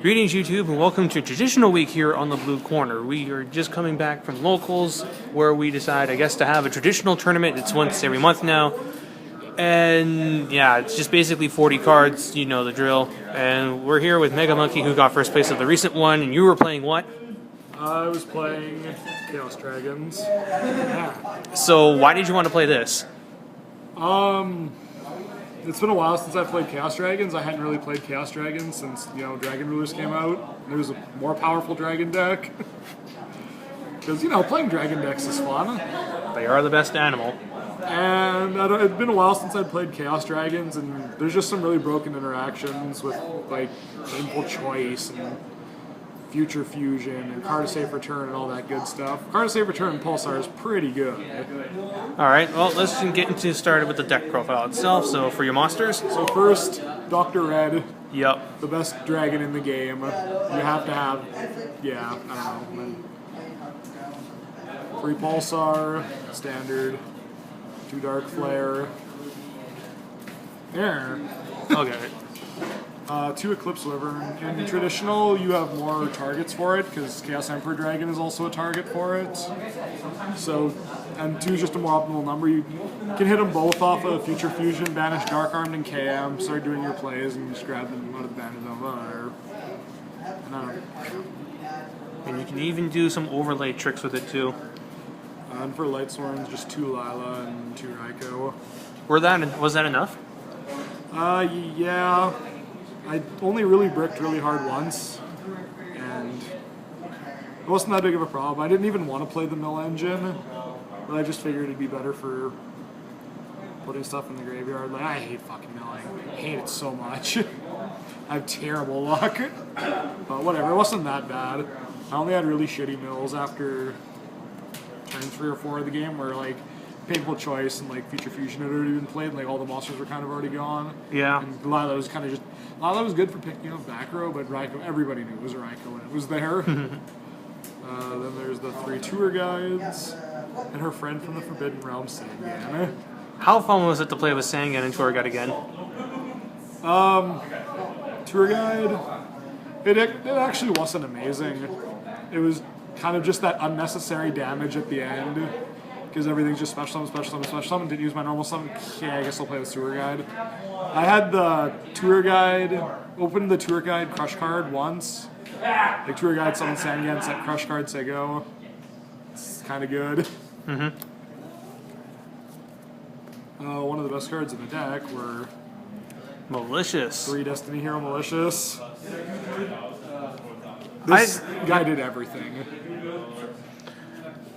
Greetings YouTube and welcome to Traditional Week here on the Blue Corner. We are just coming back from locals where we decide, I guess, to have a traditional tournament. It's once every month now. And yeah, it's just basically 40 cards, you know the drill. And we're here with Megamonkey, who got first place of the recent one, and you were playing what? I was playing Chaos Dragons. Yeah. So why did you want to play this? It's been a while since I've played Chaos Dragons. I hadn't really played Chaos Dragons since, Dragon Rulers came out. There was a more powerful dragon deck. Because, playing dragon decks is fun. They are the best animal. And it's been a while since I'd played Chaos Dragons, and there's just some really broken interactions with, like, Painful Choice and Future Fusion and Card of Safe Return and all that good stuff. Card of Safe Return and Pulsar is pretty good. Alright, well, let's get started with the deck profile itself. So, for your monsters? So first, Dr. Red. Yep. The best dragon in the game. You have to have, I don't know. 3 Pulsar, standard. 2 Dark Flare. There. Okay. 2 Eclipse Wyvern. In traditional, you have more targets for it, because Chaos Emperor Dragon is also a target for it. So, and 2 is just a more optimal number. You can hit them both off of Future Fusion, banish Dark Armed and KM, start doing your plays, and just grab them out of the band of And you can even do some overlay tricks with it too. And for Light Sworns, just 2 Lila and 2 Raiko. Was that enough? Yeah. I only really bricked really hard once, and it wasn't that big of a problem. I didn't even want to play the mill engine, but I just figured it'd be better for putting stuff in the graveyard. Like, I hate fucking milling. I hate it so much. I have terrible luck. But whatever, it wasn't that bad. I only had really shitty mills after turn 3 or 4 of the game, where like Painful Choice and like Future Fusion had already been played, and like all the monsters were kind of already gone. Yeah. And Lila was kind of just, Lila was good for picking up back row, but Raiko, everybody knew it was a Raiko when it was there. Then there's the 3 tour guides, and her friend from the Forbidden Realm, Sangan. How fun was it to play with Sangan and Tour Guide again? Tour guide, it actually wasn't amazing. It was kind of just that unnecessary damage at the end, because everything's just special summon, special summon, special summon. Didn't use my normal summon. Okay, I guess I'll play the tour guide. I had the tour guide, opened the tour guide crush card once. Like tour guide summon Sangan, set crush card, say go. It's kind of good. One of the best cards in the deck were Malicious. 3 Destiny Hero Malicious. This guy did everything.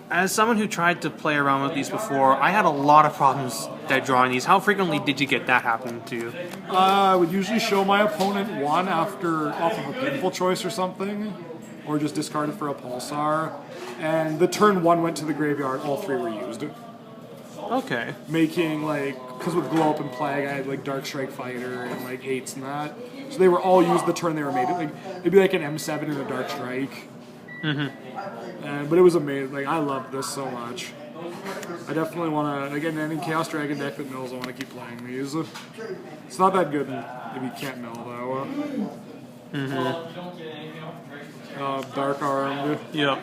As someone who tried to play around with these before, I had a lot of problems dead drawing these. How frequently did you get that happen to you? I would usually show my opponent 1 off of a Painful Choice or something, or just discard it for a Pulsar, and the turn 1 went to the graveyard, all 3 were used. Okay. Making, like, because with Glow Up and Plague, I had, like, Dark Strike Fighter and, like, 8s and that. So they were all used the turn they were made. It'd be like an M7 and a Dark Strike. But it was amazing. Like, I loved this so much. I definitely want to, again, any Chaos Dragon deck that mills, I want to keep playing these. It's not that good if you can't mill, though. Dark Armed. Yep.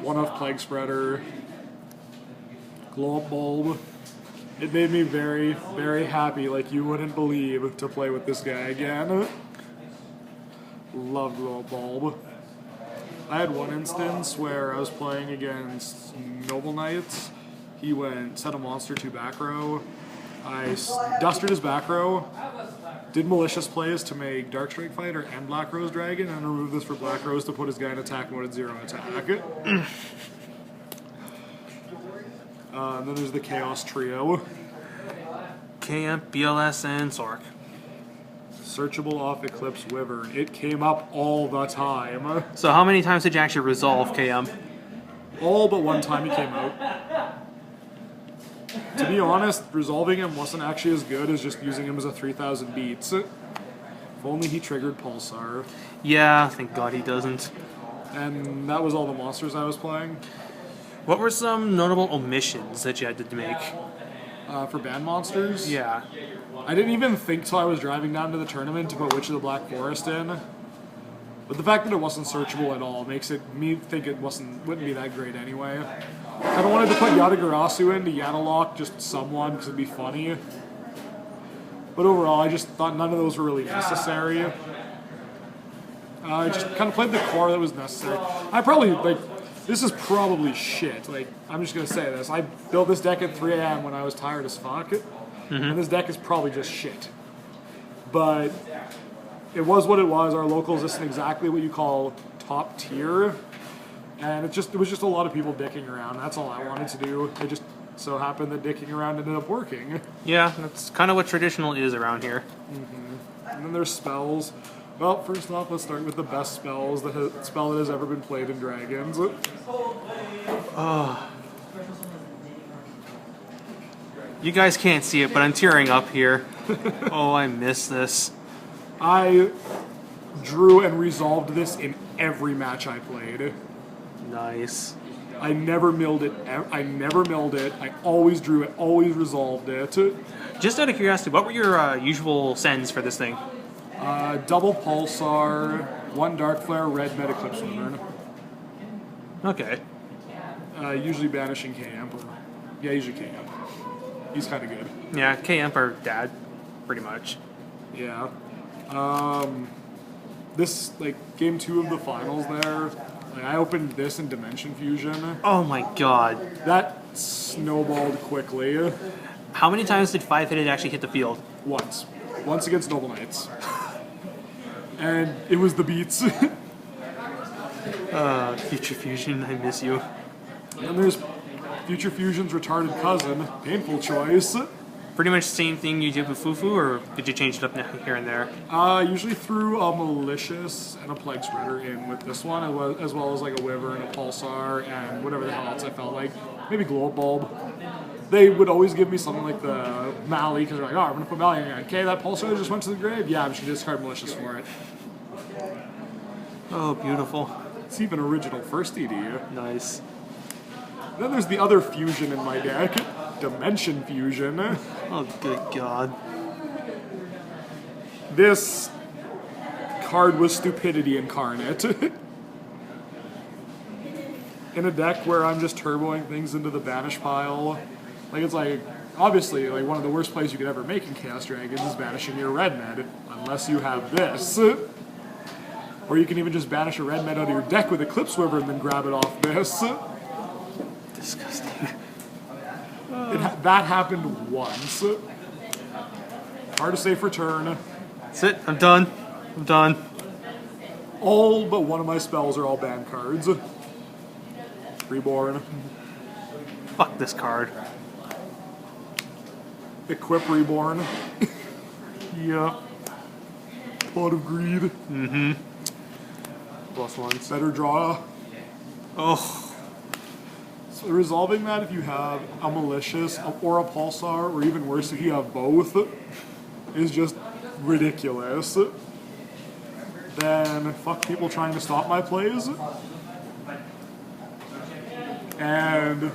1-off Plague Spreader. Glow Up Bulb. It made me very, very happy, like you wouldn't believe, to play with this guy again. Love Glow Up Bulb. I had one instance where I was playing against Noble Knights. He went, set a monster to back row. I dusted his back row, did malicious plays to make Dark Strike Fighter and Black Rose Dragon, and removed this for Black Rose to put his guy in attack mode at 0 attack. And then there's the Chaos Trio. KM, BLS, and Zork. Searchable off Eclipse Wyvern. It came up all the time. So how many times did you actually resolve KM? All but 1 time he came out. To be honest, resolving him wasn't actually as good as just using him as a 3000 beats. If only he triggered Pulsar. Yeah, thank God he doesn't. And that was all the monsters I was playing. What were some notable omissions that you had to make? For band monsters? Yeah. I didn't even think till I was driving down to the tournament to put Witch of the Black Forest in. But the fact that it wasn't searchable at all makes me think it wouldn't be that great anyway. I kind of wanted to put Yatagarasu into Yanalock, just someone, because it'd be funny. But overall, I just thought none of those were really necessary. I just kind of played the core that was necessary. I probably, like, this is probably shit. Like, I'm just going to say this. I built this deck at 3 a.m. when I was tired as fuck. And this deck is probably just shit. But it was what it was. Our locals isn't exactly what you call top tier. And it was just a lot of people dicking around. That's all I wanted to do. It just so happened that dicking around ended up working. Yeah, that's kind of what traditional is around here. And then there's spells. Well, first off, let's start with the best spell that has ever been played in Dragons. You guys can't see it, but I'm tearing up here. Oh, I miss this. I drew and resolved this in every match I played. Nice. I never milled it. I always drew it, always resolved it. Just out of curiosity, what were your usual sends for this thing? Double Pulsar, 1 Dark Flare, red Med Eclipse Wyvern. Okay. Usually banishing K-Amp. Yeah, usually K-Amp. He's kind of good. Yeah, K-Amp or Dad, pretty much. Yeah. This, like, game 2 of the finals there, like, I opened this in Dimension Fusion. Oh my god. That snowballed quickly. How many times did 5-hitted actually hit the field? Once. Once against Noble Knights. And it was the beats. Future Fusion, I miss you. And there's Future Fusion's retarded cousin, Painful Choice. Pretty much the same thing you did with Fufu, or did you change it up here and there? Usually threw a Malicious and a Plague Spreader in with this one, as well as like a Wyvern, a Pulsar, and whatever the hell else I felt like. Maybe Glow Up Bulb. They would always give me something like the Mally, because they're like, oh, I'm going to put Mally in here. Okay, that Pulsar just went to the grave? Yeah, I'm just going to discard Malicious for it. Oh, beautiful. It's even original first ED. Nice. Then there's the other fusion in my deck, Dimension Fusion. Oh, good god. This card was stupidity incarnate. In a deck where I'm just turboing things into the banish pile, like it's like, obviously, like one of the worst plays you could ever make in Chaos Dragons is banishing your red med, unless you have this. Or you can even just banish a red med out of your deck with Eclipse Wyvern and then grab it off this. Disgusting. That happened once. Hard to say for turn. That's it. I'm done. I'm done. All but one of my spells are all banned cards. Reborn. Fuck this card. Equip Reborn. Yeah. Pot of Greed. Mm-hmm. +1s. Better draw. Oh. So resolving that if you have a Malicious or a Pulsar, or even worse if you have both, is just ridiculous. Then fuck people trying to stop my plays. And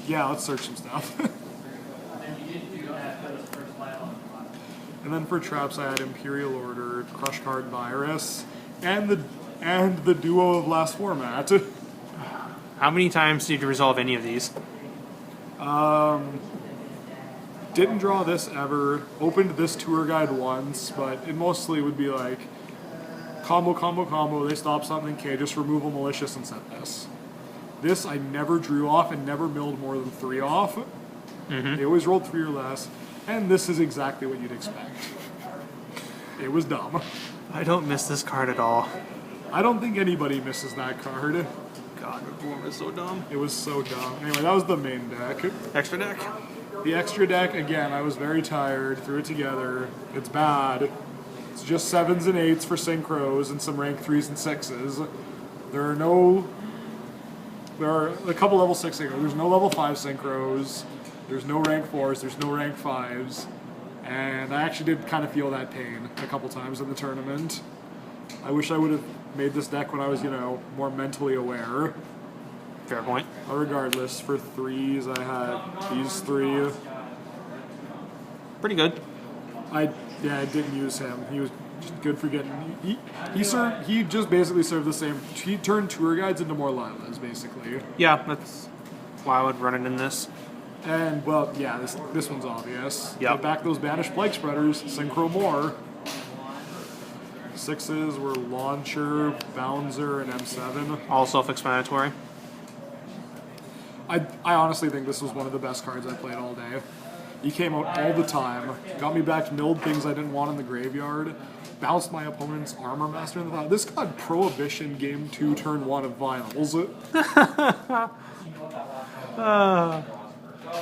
yeah, let's search some stuff. And then for traps I had Imperial Order, Crush Card Virus, and the duo of last format. How many times did you resolve any of these? Didn't draw this ever. Opened this tour guide once, but it mostly would be like combo, they stop something, okay, just remove a Malicious and set this. This I never drew off and never milled more than 3 off. They always rolled 3 or less, and this is exactly what you'd expect. It was dumb. I don't miss this card at all. I don't think anybody misses that card. God, Reform is so dumb. It was so dumb. Anyway, that was the main deck. Extra deck? The extra deck, again, I was very tired, threw it together. It's bad. It's just 7s and 8s for synchros and some rank 3s and 6s. There are a couple level 6 synchros. There's no level 5 synchros. There's no rank 4s. There's no rank 5s. And I actually did kind of feel that pain a couple times in the tournament. I wish I would have made this deck when I was, more mentally aware. Fair point. But regardless, for 3s, I had these 3. Pretty good. I didn't use him. He was Just good for getting. He just basically served the same. He turned tour guides into more Lilas, basically. Yeah, that's why I would run it in this. And well, yeah, this one's obvious. Yep. Get back those banished plague spreaders. Synchro more. 6s were Launcher, Bouncer, and M7. All self-explanatory. I honestly think this was one of the best cards I played all day. He came out all the time, got me back to milled things I didn't want in the graveyard, bounced my opponent's Armor Master in the final. This got Prohibition Game 2, Turn 1 of Vinyls.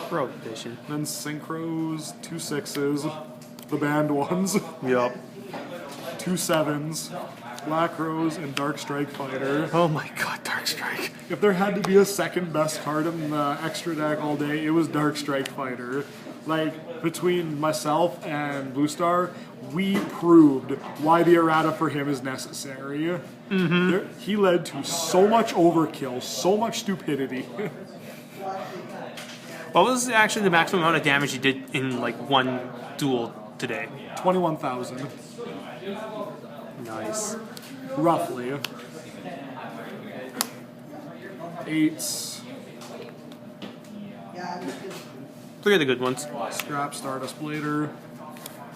Prohibition. Then Synchros, 2 6s, the banned ones, Yup. 2 7s, Black Rose, and Dark Strike Fighter. Oh my god, Dark Strike. If there had to be a second best card in the extra deck all day, it was Dark Strike Fighter. Like, between myself and Blue Star, we proved why the errata for him is necessary. He led to so much overkill, so much stupidity. What was actually the maximum amount of damage he did in like one duel today? 21,000, Nice. roughly. 8s, Look at the good ones. Scrap Stardust Blader,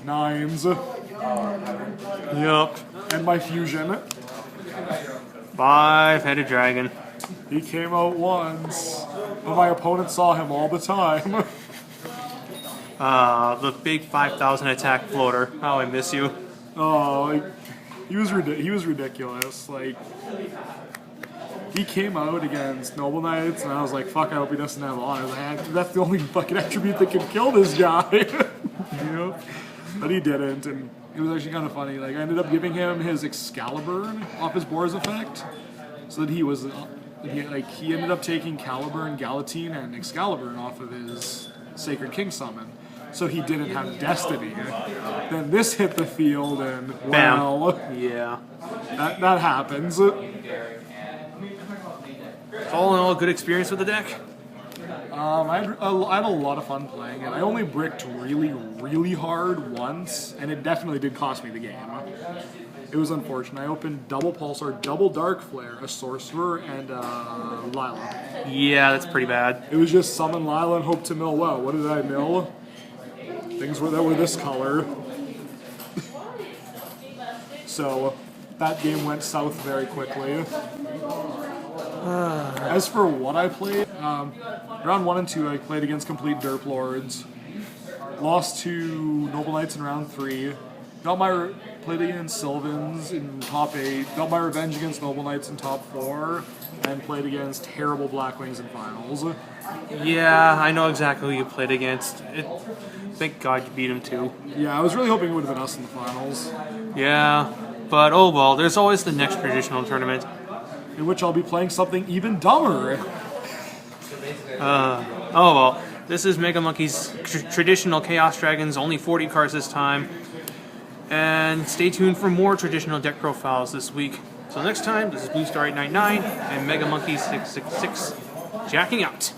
9s, Yup. and my Fusion. 5-headed dragon. He came out once, but my opponent saw him all the time. The big 5,000 attack floater. Oh, I miss you. Oh, he was ridiculous. Like, he came out against Noble Knights, and I was like, "Fuck! I hope he doesn't have honors." That's the only fucking attribute that can kill this guy. Yep. But he didn't, and it was actually kind of funny. Like, I ended up giving him his Excalibur off his Boar's effect, so that he ended up taking Caliburn, Galatine, and Excalibur off of his Sacred King summon. So he didn't have Destiny. Then this hit the field, and well, Bam. Yeah. that happens. All in all, good experience with the deck. I had a lot of fun playing it. I only bricked really, really hard once, and it definitely did cost me the game. It was unfortunate. I opened double Pulsar, double Dark Flare, a Sorcerer, and Lila. Yeah, that's pretty bad. It was just summon Lila and hope to mill well. What did I mill? Things that were this color. So that game went south very quickly. As for what I played, round 1 and 2 I played against complete Derp Lords. Lost to Noble Knights in round 3. Played against Sylvans in top 8. Got my revenge against Noble Knights in top 4. And played against terrible Blackwings in finals. Yeah, I know exactly who you played against. Thank God you beat him too. Yeah, I was really hoping it would have been us in the finals. Yeah, but oh well, there's always the next traditional tournament. In which I'll be playing something even dumber. Oh well, this is Megamonkey's traditional Chaos Dragons, only 40 cards this time. And stay tuned for more traditional deck profiles this week. So next time, this is Blue Star 899 and Megamonkey666 jacking out.